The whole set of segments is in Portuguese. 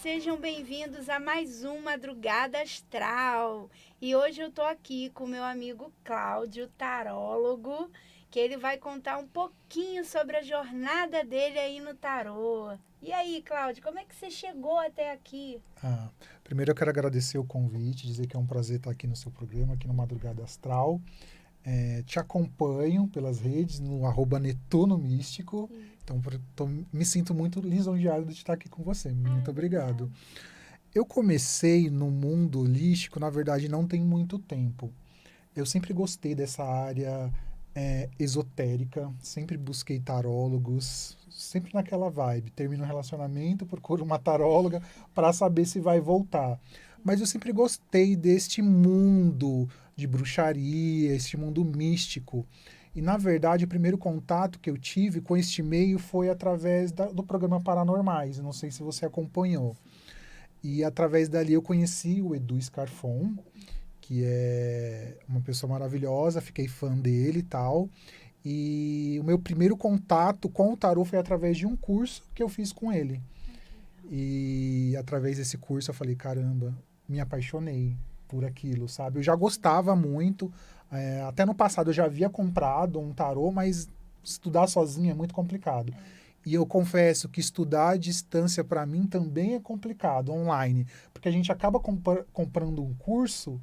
sejam bem-vindos a mais um Madrugada Astral. E hoje eu tô aqui com meu amigo Cláudio, tarólogo, que ele vai contar um pouquinho sobre a jornada dele aí no tarô. E aí, Cláudio, como é que você chegou até aqui? Primeiro eu quero agradecer o convite, dizer que é um prazer estar aqui no seu programa, aqui no Madrugada Astral. Te acompanho pelas redes, no @Netuno Místico. Então, me sinto muito lisonjeado de estar aqui com você. Muito obrigado. Eu comecei no mundo holístico, na verdade, não tem muito tempo. Eu sempre gostei dessa área esotérica, sempre busquei tarólogos, sempre naquela vibe. Termino um relacionamento, procuro uma taróloga para saber se vai voltar. Mas eu sempre gostei deste mundo de bruxaria, este mundo místico. E, na verdade, o primeiro contato que eu tive com este meio foi através do programa Paranormais. Não sei se você acompanhou. E através dali eu conheci o Edu Scarfon, que é uma pessoa maravilhosa, fiquei fã dele e tal. E o meu primeiro contato com o tarô foi através de um curso que eu fiz com ele. E através desse curso eu falei, caramba, me apaixonei por aquilo, sabe? Eu já gostava muito, até no passado eu já havia comprado um tarô, mas estudar sozinho é muito complicado. E eu confesso que estudar à distância para mim também é complicado, online, porque a gente acaba comprando um curso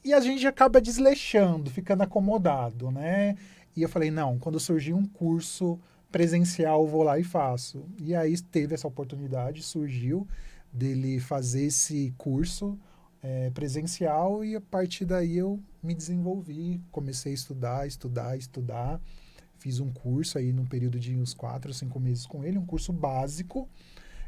e a gente acaba desleixando, ficando acomodado, né? E eu falei, não, quando surgir um curso presencial, eu vou lá e faço. E aí teve essa oportunidade, surgiu dele fazer esse curso presencial e a partir daí eu me desenvolvi, comecei a estudar. Fiz um curso aí num período de uns 4 ou 5 meses com ele, um curso básico.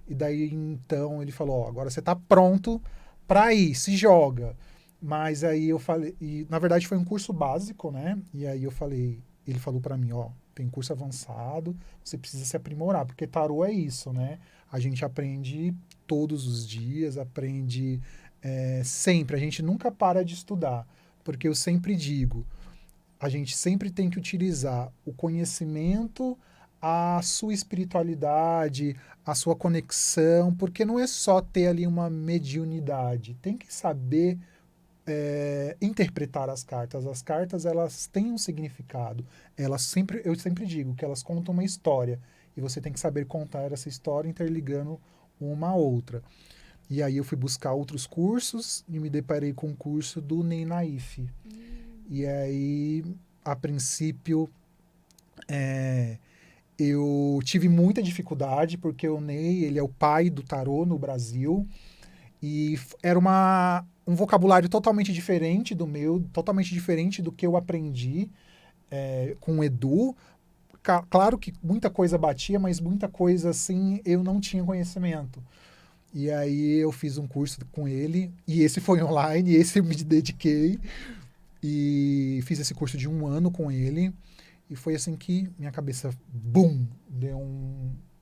E daí então ele falou, ó, agora você está pronto para ir, se joga. Mas aí eu falei, e na verdade foi um curso básico, né? E aí eu falei, ele falou para mim, ó, tem curso avançado, você precisa se aprimorar, porque tarô é isso, né? A gente aprende todos os dias, aprende sempre, a gente nunca para de estudar, porque eu sempre digo, a gente sempre tem que utilizar o conhecimento, a sua espiritualidade, a sua conexão, porque não é só ter ali uma mediunidade, tem que saber interpretar as cartas. As cartas elas têm um significado. Eu sempre digo que elas contam uma história e você tem que saber contar essa história interligando uma a outra. E aí eu fui buscar outros cursos e me deparei com o curso do Ney Naif. E aí, a princípio, eu tive muita dificuldade porque o Ney ele é o pai do tarô no Brasil. E era um vocabulário totalmente diferente do meu, totalmente diferente do que eu aprendi com o Edu. Claro que muita coisa batia, mas muita coisa assim eu não tinha conhecimento. E aí eu fiz um curso com ele, e esse foi online, esse eu me dediquei. E fiz esse curso de 1 ano com ele. E foi assim que minha cabeça, bum, deu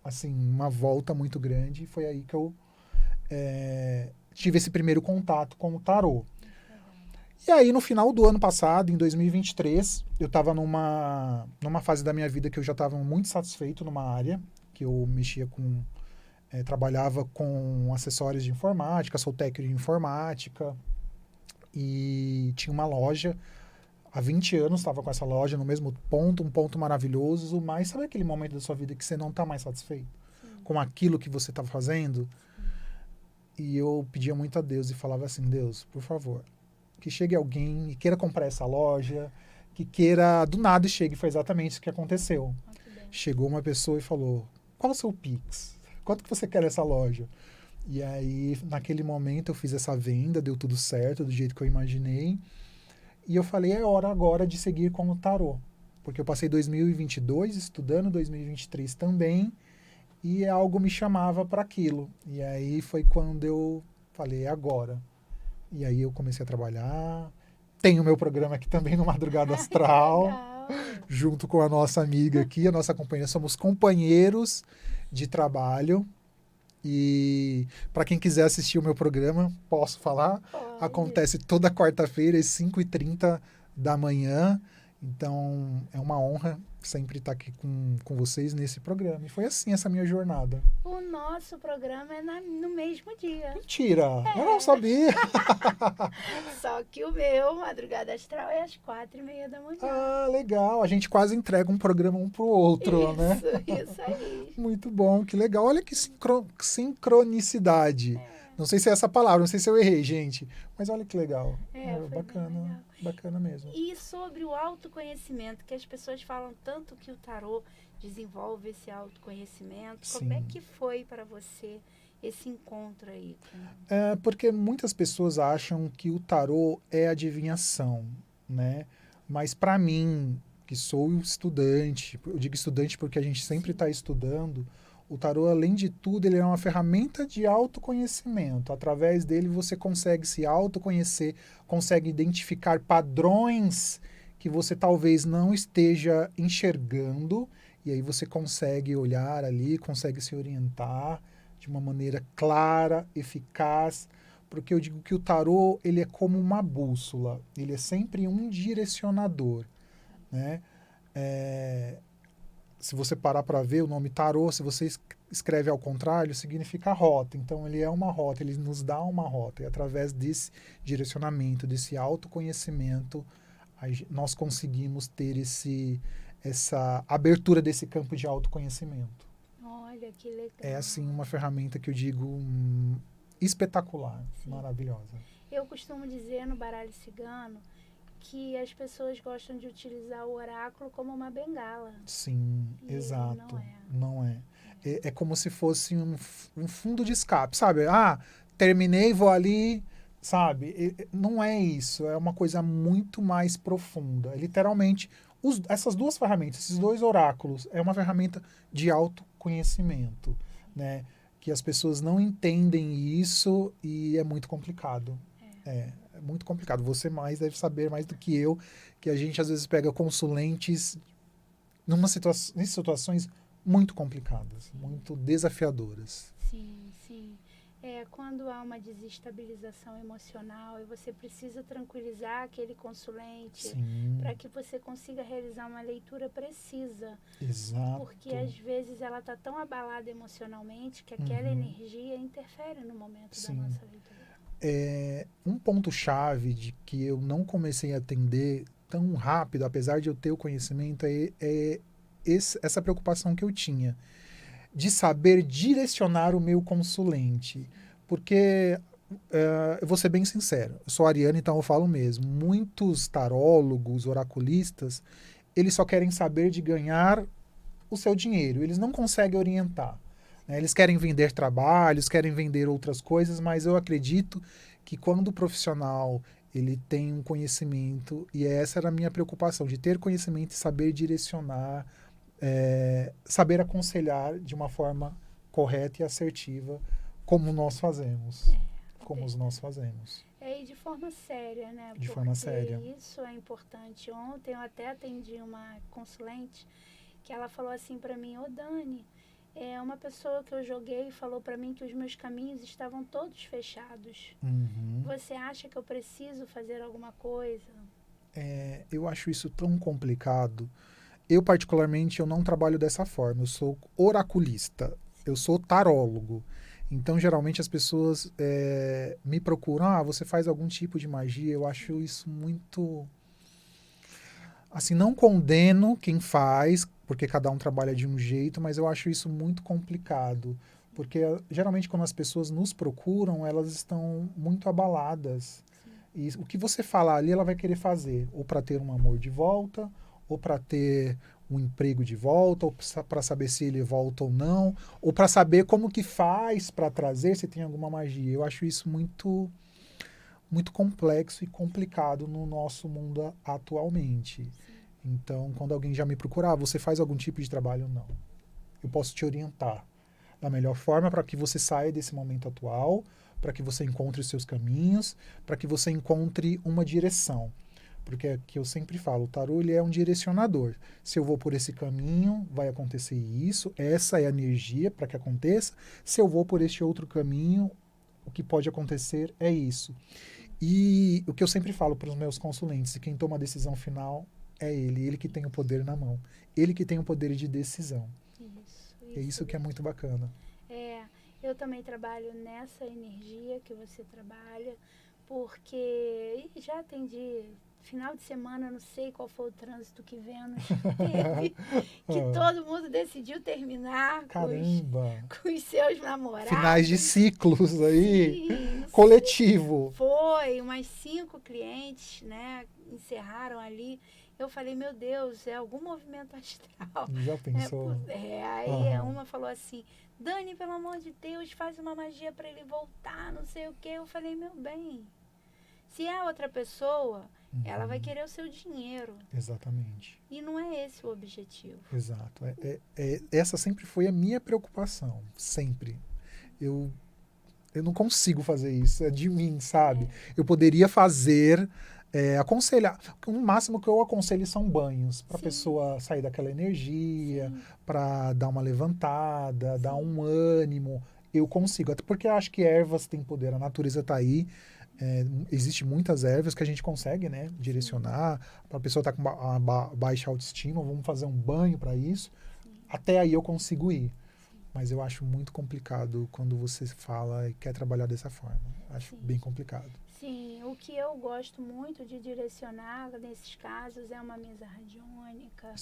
assim, uma volta muito grande. E foi aí que eu tive esse primeiro contato com o tarô. E aí, no final do ano passado, em 2023, eu estava numa fase da minha vida que eu já estava muito satisfeito numa área, que eu mexia com. Trabalhava com acessórios de informática, sou técnico de informática, e tinha uma loja. Há 20 anos estava com essa loja no mesmo ponto, um ponto maravilhoso, mas sabe aquele momento da sua vida que você não está mais satisfeito com aquilo que você está fazendo? E eu pedia muito a Deus e falava assim, Deus, por favor, que chegue alguém e queira comprar essa loja, que queira, do nada chegue, foi exatamente isso que aconteceu. Chegou uma pessoa e falou, qual é o seu Pix? Quanto que você quer essa loja? E aí, naquele momento, eu fiz essa venda, deu tudo certo, do jeito que eu imaginei. E eu falei, é hora agora de seguir com o tarô. Porque eu passei 2022 estudando, 2023 também, e algo me chamava para aquilo. E aí foi quando eu falei, é agora. E aí eu comecei a trabalhar. Tenho o meu programa aqui também no Madrugada Astral, junto com a nossa amiga aqui, a nossa companheira. Somos companheiros de trabalho. E para quem quiser assistir o meu programa, posso falar? Acontece toda quarta-feira, às 5h30 da manhã. Então, é uma honra sempre estar aqui com vocês nesse programa. E foi assim essa minha jornada. O nosso programa é no mesmo dia. Mentira! Eu não sabia! Só que o meu, Madrugada Astral, é às 4h30 da manhã. Ah, legal. A gente quase entrega um programa um pro outro, né? Isso aí. Muito bom, que legal. Olha que sincronicidade. Não sei se é essa palavra, não sei se eu errei, gente. Mas olha que legal. Foi Bacana, bem legal. bacana mesmo. E sobre o autoconhecimento, que as pessoas falam tanto que o tarô desenvolve esse autoconhecimento. Sim. Como é que foi para você esse encontro aí? Porque muitas pessoas acham que o tarô é adivinhação, né? Mas para mim, que sou estudante, eu digo estudante porque a gente sempre está estudando, o tarô, além de tudo, ele é uma ferramenta de autoconhecimento. Através dele você consegue se autoconhecer, consegue identificar padrões que você talvez não esteja enxergando, e aí você consegue olhar ali, consegue se orientar de uma maneira clara, eficaz, porque eu digo que o tarô, ele é como uma bússola, ele é sempre um direcionador, né? Se você parar para ver o nome tarô, se você escreve ao contrário, significa rota. Então, ele é uma rota, ele nos dá uma rota. E através desse direcionamento, desse autoconhecimento, nós conseguimos ter essa abertura desse campo de autoconhecimento. Olha, que legal. É, assim, uma ferramenta que eu digo espetacular, Sim. Maravilhosa. Eu costumo dizer no baralho cigano que as pessoas gostam de utilizar o oráculo como uma bengala. Sim, E exato. não é. É como se fosse um fundo de escape, sabe? Ah, terminei, vou ali, sabe? Não é isso, é uma coisa muito mais profunda. É literalmente, essas duas ferramentas, esses dois oráculos, é uma ferramenta de autoconhecimento, né? Que as pessoas não entendem isso e é muito complicado. É muito complicado. Você deve saber mais do que eu, que a gente às vezes pega consulentes em situações muito complicadas, muito desafiadoras. Sim, sim. Quando há uma desestabilização emocional e você precisa tranquilizar aquele consulente para que você consiga realizar uma leitura precisa. Exato. Porque às vezes ela está tão abalada emocionalmente que aquela energia interfere no momento da nossa leitura. Um ponto-chave de que eu não comecei a atender tão rápido, apesar de eu ter o conhecimento, essa preocupação que eu tinha de saber direcionar o meu consulente. Porque, eu vou ser bem sincero, eu sou ariano, então eu falo mesmo, muitos tarólogos, oraculistas, eles só querem saber de ganhar o seu dinheiro, eles não conseguem orientar. Eles querem vender trabalhos, querem vender outras coisas, mas eu acredito que quando o profissional ele tem um conhecimento, e essa era a minha preocupação, de ter conhecimento e saber direcionar, saber aconselhar de uma forma correta e assertiva, como nós fazemos. E de forma séria, né? De forma séria. Isso é importante. Ontem eu até atendi uma consulente que ela falou assim para mim: ô Dani, uma pessoa que eu joguei falou para mim que os meus caminhos estavam todos fechados. Você acha que eu preciso fazer alguma coisa? Eu acho isso tão complicado. Eu, particularmente, eu não trabalho dessa forma. Eu sou oraculista. Eu sou tarólogo. Então, geralmente, as pessoas me procuram. Você faz algum tipo de magia? Eu acho isso muito... Assim, não condeno quem faz, porque cada um trabalha de um jeito, mas eu acho isso muito complicado. Porque, geralmente, quando as pessoas nos procuram, elas estão muito abaladas. E o que você falar ali, ela vai querer fazer. Ou para ter um amor de volta, ou para ter um emprego de volta, ou para saber se ele volta ou não, ou para saber como que faz para trazer, se tem alguma magia. Eu acho isso muito, muito complexo e complicado no nosso mundo atualmente. Então, quando alguém já me procurar, você faz algum tipo de trabalho? Não. Eu posso te orientar da melhor forma para que você saia desse momento atual, para que você encontre os seus caminhos, para que você encontre uma direção. Porque é que eu sempre falo, o tarô ele é um direcionador. Se eu vou por esse caminho, vai acontecer isso, essa é a energia para que aconteça. Se eu vou por este outro caminho, o que pode acontecer é isso. E o que eu sempre falo para os meus consulentes, e quem toma a decisão final é ele que tem o poder na mão. Ele que tem o poder de decisão. É isso que é muito bacana. Eu também trabalho nessa energia que você trabalha, porque já atendi final de semana, não sei qual foi o trânsito que Vênus teve, que todo mundo decidiu terminar com os seus namorados. Finais de ciclos aí, Sim, coletivo. Foi, umas 5 clientes, né, encerraram ali. Eu falei, meu Deus, é algum movimento astral. Já pensou? Aí uma falou assim, Dani, pelo amor de Deus, faz uma magia para ele voltar, não sei o quê. Eu falei, meu bem, se é outra pessoa, ela vai querer o seu dinheiro. Exatamente. E não é esse o objetivo. Exato. Essa sempre foi a minha preocupação. Sempre. Eu não consigo fazer isso. É de mim, sabe? Eu poderia fazer, aconselhar. O máximo que eu aconselho são banhos. Para a pessoa sair daquela energia, para dar uma levantada, dar um ânimo. Eu consigo. Até porque eu acho que ervas têm poder. A natureza está aí. Existem muitas ervas que a gente consegue, né, direcionar. Para a pessoa estar com baixa autoestima, vamos fazer um banho para isso. Até aí eu consigo ir. Mas eu acho muito complicado quando você fala e quer trabalhar dessa forma. Acho bem complicado. Sim, o que eu gosto muito de direcionar nesses casos é uma mesa radiônica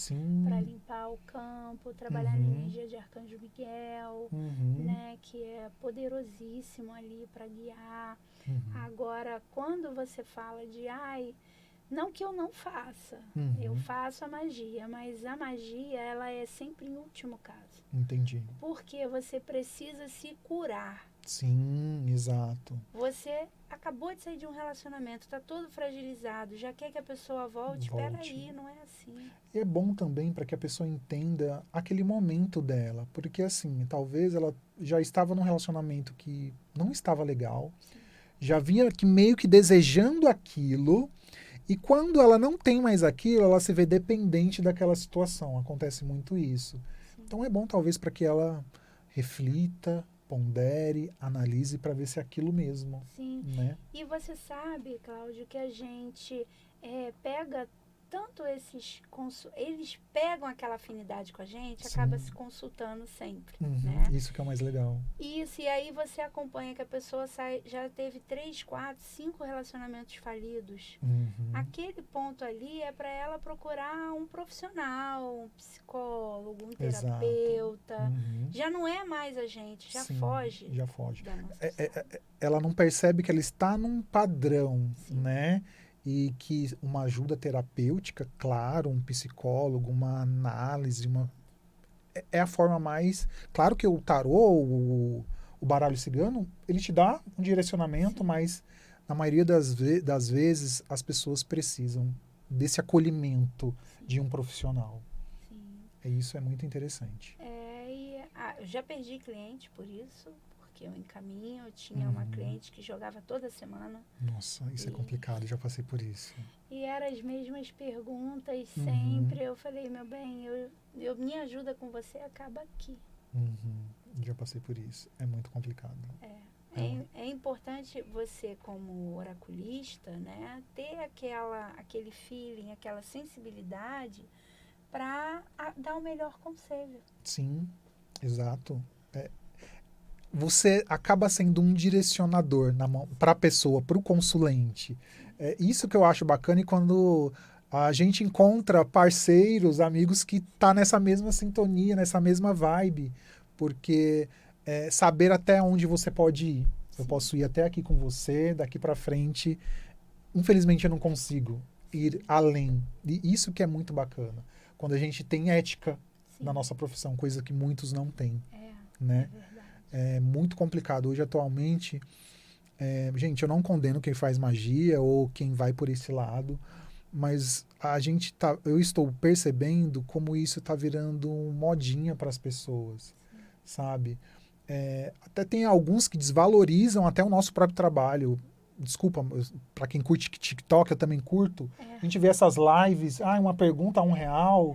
para limpar o campo, trabalhar a energia de Arcanjo Miguel, né, que é poderosíssimo ali para guiar. Agora, quando você fala de, não que eu não faça, eu faço a magia, mas a magia, ela é sempre em último caso. Entendi. Porque você precisa se curar. Sim, exato. Você acabou de sair de um relacionamento, está todo fragilizado, já quer que a pessoa volte? Peraí, não é assim. É bom também para que a pessoa entenda aquele momento dela, porque assim, talvez ela já estava num relacionamento que não estava legal, já vinha meio que desejando aquilo, e quando ela não tem mais aquilo, ela se vê dependente daquela situação. Acontece muito isso. Então é bom talvez para que ela reflita, pondere, analise para ver se é aquilo mesmo. Sim. Né? E você sabe, Cláudio, que a gente pega tanto eles pegam aquela afinidade com a gente, acaba se consultando sempre, né? Isso que é o mais legal. Isso, e aí você acompanha que a pessoa já teve 3, 4, 5 relacionamentos falidos. Aquele ponto ali é para ela procurar um profissional, um psicólogo, um terapeuta. Já não é mais a gente, já foge. Já foge. Da nossa ela não percebe que ela está num padrão, né? E que uma ajuda terapêutica, claro, um psicólogo, uma análise, é a forma mais... Claro que o tarô, o baralho cigano, ele te dá um direcionamento, mas na maioria das vezes as pessoas precisam desse acolhimento de um profissional. Isso é muito interessante. Eu já perdi cliente por isso, porque eu encaminho, eu tinha uma cliente que jogava toda semana. Nossa, isso é complicado, já passei por isso. E eram as mesmas perguntas sempre. Eu falei, meu bem, minha ajuda com você acaba aqui. Já passei por isso, é muito complicado. É importante você, como oraculista, né, ter aquele feeling, aquela sensibilidade para dar o melhor conselho. Sim, exato. Você acaba sendo um direcionador para a pessoa, para o consulente. É isso que eu acho bacana, e quando a gente encontra parceiros, amigos que tá nessa mesma sintonia, nessa mesma vibe, porque saber até onde você pode ir. Eu posso ir até aqui com você, daqui para frente. Infelizmente eu não consigo ir além. E isso que é muito bacana. Quando a gente tem ética na nossa profissão, coisa que muitos não têm. Né? É muito complicado. Hoje, atualmente, gente, eu não condeno quem faz magia ou quem vai por esse lado, mas eu estou percebendo como isso está virando modinha para as pessoas, sabe? Até tem alguns que desvalorizam até o nosso próprio trabalho. Desculpa, para quem curte TikTok, eu também curto. A gente vê essas lives, uma pergunta a R$1.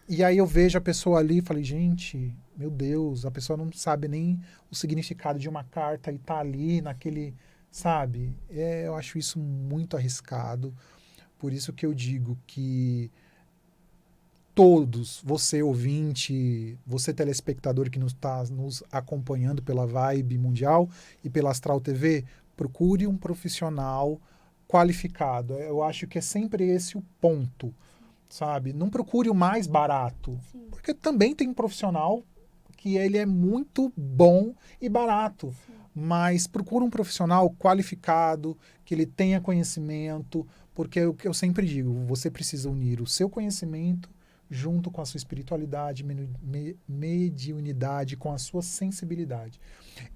E aí eu vejo a pessoa ali e falei, gente, meu Deus, a pessoa não sabe nem o significado de uma carta e tá ali naquele, sabe? Eu acho isso muito arriscado. Por isso que eu digo que todos, você ouvinte, você telespectador que está nos acompanhando pela Vibe Mundial e pela Astral TV, procure um profissional qualificado. Eu acho que é sempre esse o ponto, sabe? Não procure o mais barato, Sim. porque também tem um profissional que ele é muito bom e barato, Sim. mas procure um profissional qualificado, que ele tenha conhecimento, porque é o que eu sempre digo, você precisa unir o seu conhecimento junto com a sua espiritualidade, mediunidade, com a sua sensibilidade.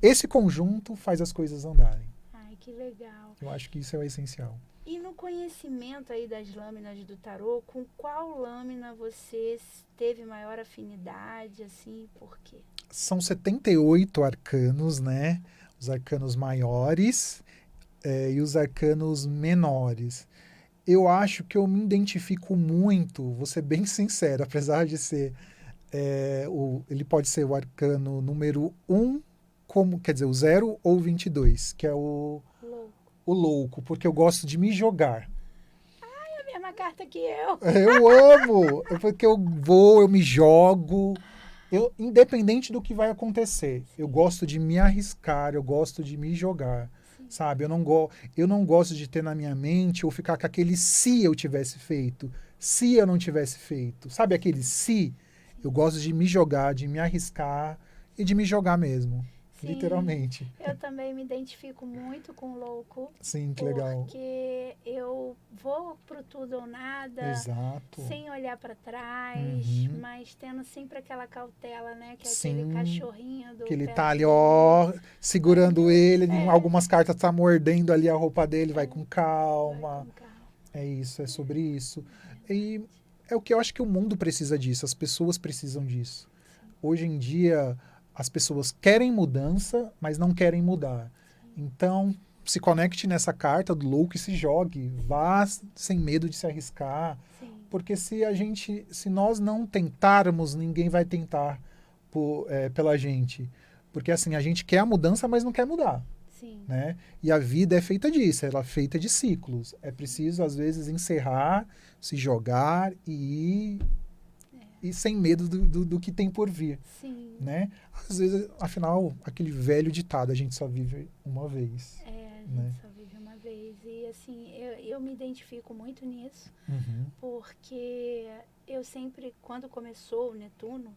Esse conjunto faz as coisas andarem. Ai, que legal. Eu acho que isso é o essencial. E no conhecimento aí das lâminas do tarô, com qual lâmina você teve maior afinidade, assim, por quê? São 78 arcanos, né? Os arcanos maiores e os arcanos menores. Eu acho que eu me identifico muito, vou ser bem sincero, apesar de ser ele pode ser o arcano número 1, como, quer dizer, o 0 ou 22, que é o louco, porque eu gosto de me jogar. É a mesma carta que eu. Eu amo, porque eu me jogo, independente do que vai acontecer, eu gosto de me arriscar, eu gosto de me jogar, sabe? Eu não gosto de ter na minha mente ou ficar com aquele se eu tivesse feito, se eu não tivesse feito, sabe aquele se? Eu gosto de me jogar, de me arriscar e de me jogar mesmo, Sim, literalmente. eu também me identifico muito com o louco. Sim, que legal. Porque eu vou pro tudo ou nada, Exato. sem olhar para trás, mas tendo sempre aquela cautela, né? Que é aquele cachorrinho do que ele pé tá ali, atrás. segurando ele, É. algumas cartas tá mordendo ali a roupa dele, vai com calma. Vai com calma. É isso, é sobre isso. E é o que eu acho que o mundo precisa disso, as pessoas precisam disso. Hoje em dia, as pessoas querem mudança, mas não querem mudar. Então, se conecte nessa carta do louco e se jogue. Vá sem medo de se arriscar. Sim. Porque se nós não tentarmos, ninguém vai tentar pela gente. Porque assim, a gente quer a mudança, mas não quer mudar. Sim. Né? E a vida é feita disso, ela é feita de ciclos. É preciso, às vezes, encerrar, se jogar e ir sem medo do que tem por vir. Sim. Né? Às vezes, afinal, aquele velho ditado, a gente só vive uma vez. A gente né? só vive uma vez. E assim, eu me identifico muito nisso, Uhum. porque eu sempre, quando começou o Netuno,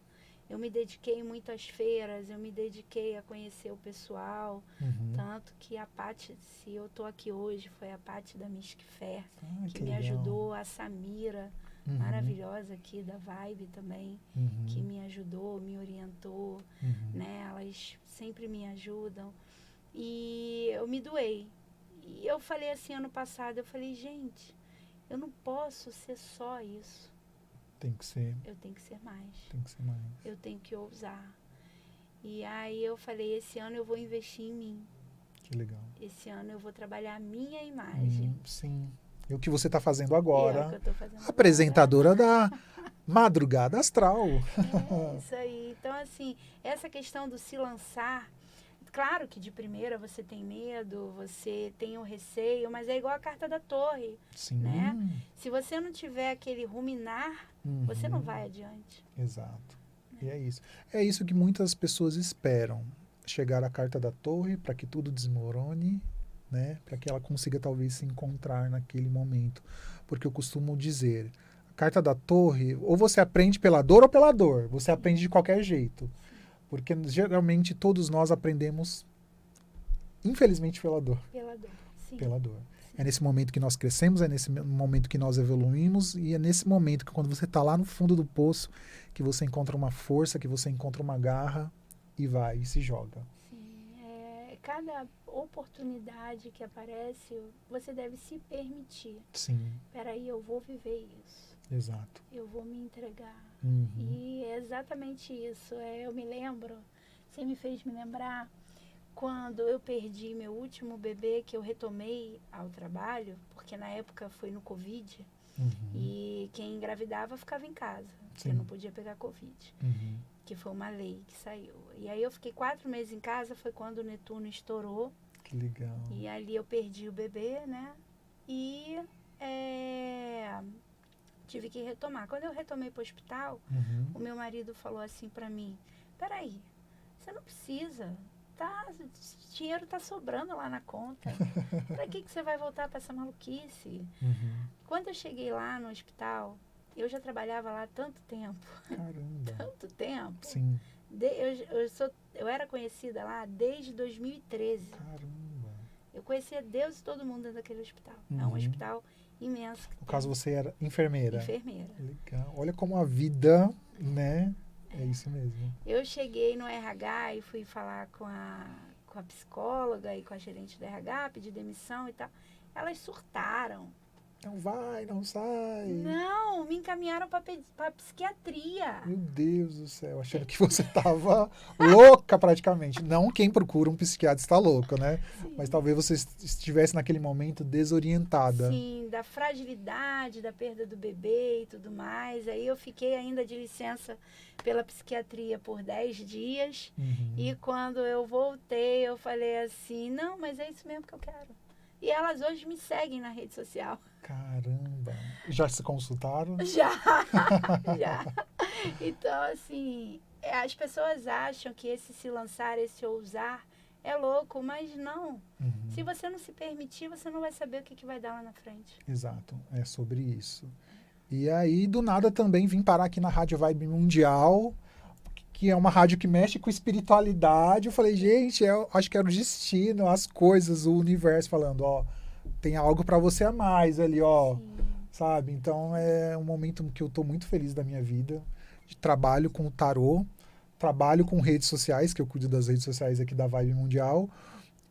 eu me dediquei muito às feiras, eu me dediquei a conhecer o pessoal, tanto que a Paty, se eu tô aqui hoje, foi a Paty da Mystic Fair, que me ajudou, a Samira, maravilhosa aqui da Vibe também, que me ajudou, me orientou, né? Elas sempre me ajudam. E eu me doei. E eu falei assim, ano passado, eu falei, gente, eu não posso ser só isso. Tem que ser. Eu tenho que ser mais. Tem que ser mais. Eu tenho que ousar. E aí eu falei, esse ano eu vou investir em mim. Que legal. Esse ano eu vou trabalhar a minha imagem. Sim. E o que você está fazendo agora? É o que eu tô fazendo apresentadora da Madrugada Astral. É isso aí. Então, assim, essa questão do se lançar, claro que de primeira você tem medo, você tem o receio, mas é igual a carta da torre. Sim. Né? Se você não tiver aquele ruminar, você não vai adiante. Exato. E é isso. É isso que muitas pessoas esperam. Chegar à carta da torre para que tudo desmorone, né? Para que ela consiga talvez se encontrar naquele momento. Porque eu costumo dizer, a carta da torre, ou você aprende pela dor ou pela dor. Você aprende de qualquer jeito. Porque geralmente todos nós aprendemos, infelizmente, pela dor. Pela dor, sim. Pela dor. É nesse momento que nós crescemos, é nesse momento que nós evoluímos e é nesse momento que quando você está lá no fundo do poço, que você encontra uma força, que você encontra uma garra e vai e se joga. Sim, cada oportunidade que aparece, você deve se permitir. Sim. Peraí, eu vou viver isso. Exato. Eu vou me entregar. E é exatamente isso. Eu me lembro, você me fez me lembrar, quando eu perdi meu último bebê, que eu retomei ao trabalho, porque na época foi no Covid, e quem engravidava ficava em casa, porque não podia pegar Covid, que foi uma lei que saiu. E aí eu fiquei 4 meses em casa, foi quando o Netuno estourou. Que legal. E ali eu perdi o bebê, né? E tive que retomar. Quando eu retomei para o hospital, o meu marido falou assim para mim, peraí, você não precisa, esse dinheiro tá sobrando lá na conta. Para que você vai voltar para essa maluquice? Quando eu cheguei lá no hospital, eu já trabalhava lá há tanto tempo. Caramba. Tanto tempo. Sim. Eu era conhecida lá desde 2013. Caramba. Eu conhecia Deus e todo mundo dentro daquele hospital. É um hospital imenso. No caso, você era enfermeira. Enfermeira. Legal. Olha como a vida, né? É isso mesmo. Eu cheguei no RH e fui falar com a psicóloga e com a gerente do RH, pedir demissão e tal. Elas surtaram. Não vai, não sai. Não, me encaminharam para psiquiatria. Meu Deus do céu, achando que você tava louca praticamente. Não quem procura um psiquiatra está louco, né? Sim. Mas talvez você estivesse naquele momento desorientada. Sim, da fragilidade, da perda do bebê e tudo mais. Aí eu fiquei ainda de licença pela psiquiatria por 10 dias. E quando eu voltei, eu falei assim, não, mas é isso mesmo que eu quero. E elas hoje me seguem na rede social. Caramba! Já se consultaram? Já. Então, assim, as pessoas acham que esse se lançar, esse ousar, é louco, mas não. Se você não se permitir, você não vai saber o que vai dar lá na frente. Exato, é sobre isso. E aí, do nada, também vim parar aqui na Rádio Vibe Mundial, que é uma rádio que mexe com espiritualidade. Eu falei, gente, eu acho que era o destino, as coisas, o universo falando, ó, tem algo para você a mais ali, ó, sabe? Então é um momento que eu tô muito feliz da minha vida, de trabalho com o tarô, trabalho com redes sociais, que eu cuido das redes sociais aqui da Vibe Mundial,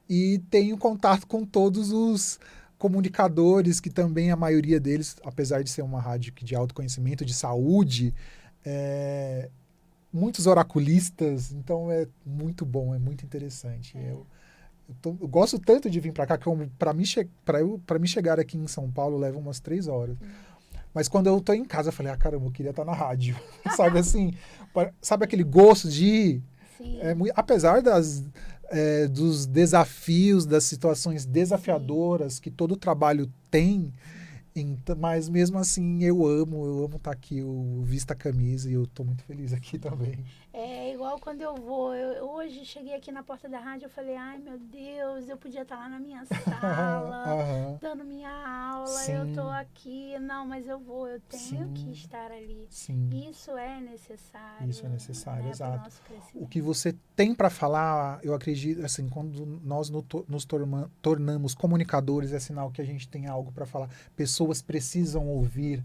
e tenho contato com todos os comunicadores, que também a maioria deles, apesar de ser uma rádio de autoconhecimento, de saúde, muitos oraculistas, então é muito bom, é muito interessante. Eu gosto tanto de vir para cá, que para mim chegar aqui em São Paulo leva umas 3 horas. Mas quando eu tô em casa, eu falei, caramba, eu queria estar na rádio. Sabe assim? Sabe aquele gosto de ir? Apesar dos desafios, das situações desafiadoras que todo trabalho tem, mas mesmo assim eu amo estar aqui, eu visto a camisa e eu estou muito feliz aqui também. É igual quando eu vou, hoje cheguei aqui na porta da rádio, eu falei, ai meu Deus, eu podia estar lá na minha sala, dando minha aula, eu tô aqui, não, mas eu tenho que estar ali. Isso é necessário. Isso é necessário, né, exato. O que você tem para falar, eu acredito, assim, quando nós nos tornamos comunicadores, é sinal que a gente tem algo para falar. Pessoas precisam ouvir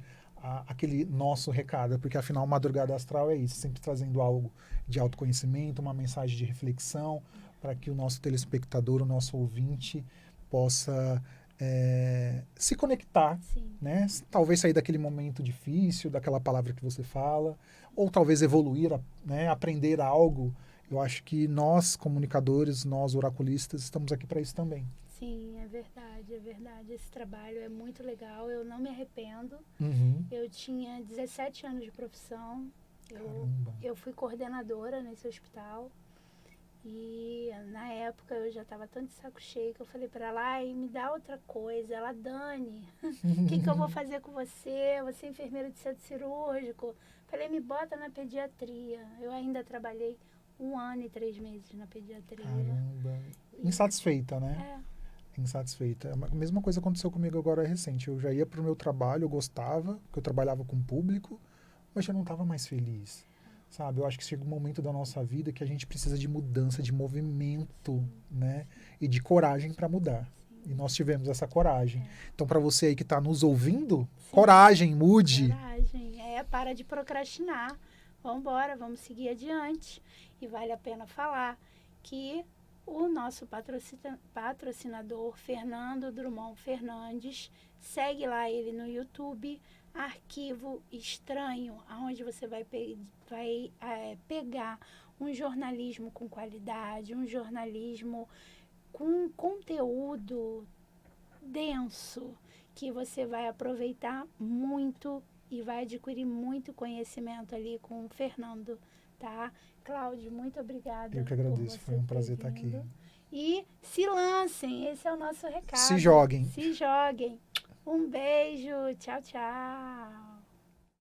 aquele nosso recado, porque afinal Madrugada Astral é isso, sempre trazendo algo de autoconhecimento, uma mensagem de reflexão, para que o nosso telespectador, o nosso ouvinte possa se conectar, né? Talvez sair daquele momento difícil, daquela palavra que você fala, ou talvez evoluir, né? Aprender algo. Eu acho que nós, comunicadores, nós, oraculistas, estamos aqui para isso também. Sim, é verdade, é verdade. Esse trabalho é muito legal, eu não me arrependo. Eu tinha 17 anos de profissão, eu fui coordenadora nesse hospital. E na época eu já estava tanto de saco cheio que eu falei para ela, ai, me dá outra coisa. Ela, Dani, o que eu vou fazer com você? Você é enfermeira de centro cirúrgico. Falei, me bota na pediatria. Eu ainda trabalhei 1 ano e 3 meses na pediatria. Caramba. Insatisfeita, né? Insatisfeita. A mesma coisa aconteceu comigo agora recente. Eu já ia para o meu trabalho, eu gostava, porque eu trabalhava com o público, mas já não estava mais feliz. Sabe? Eu acho que chega um momento da nossa vida que a gente precisa de mudança, de movimento, né? E de coragem para mudar. E nós tivemos essa coragem. Então, para você aí que está nos ouvindo, coragem, mude. Coragem. Para de procrastinar. Vamos embora, vamos seguir adiante. E vale a pena falar que o nosso patrocinador, Fernando Drummond Fernandes, segue lá ele no YouTube, Arquivo Estranho, onde você vai pegar um jornalismo com qualidade, um jornalismo com conteúdo denso, que você vai aproveitar muito e vai adquirir muito conhecimento ali com o Fernando, tá? Cláudio, muito obrigada. Eu que agradeço, foi um prazer estar aqui. E se lancem, esse é o nosso recado. Se joguem. Se joguem. Um beijo, tchau, tchau.